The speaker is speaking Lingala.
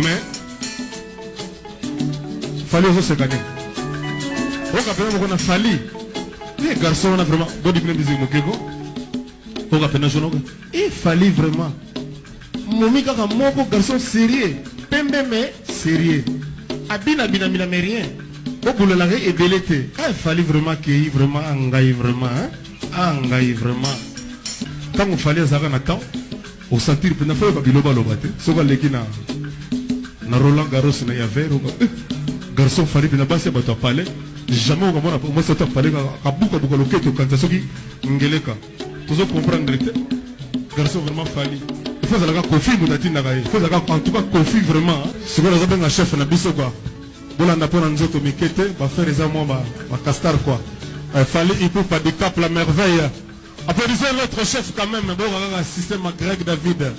mais Fali aussi se gagner. On a on a Fali. Les garçons on a vraiment body plan musique mokeko. On a peine jono. Et Fali vraiment. Momi kaka moko garçon sérieux. Pembe mais sérieux. Abina bina mais rien. Au boulot la et belete. Ah Fali vraiment qui vraiment engaï vraiment hein. Engaï vraiment. Quand on fallait ça na temps au sentir pendant fois ba biloba lobate. Soba leki na Roland Garros na ya vert garçon Fali bina basi ba to parler. Jamais on va moi ça parler ka buka buka loketo quand ça qui ngeleka. Tous comprendre garçon vraiment Fali. Il faut que confier mutati na kai. Il faut que en tout cas confier vraiment. Ce que nous avons un chef na biso quoi. Bola na pona nzoto mikete ba faire les amants ba castar quoi. Fali il peut pas de cap la merveille. Applaudissez notre chef quand même. Bon, un système Greg David.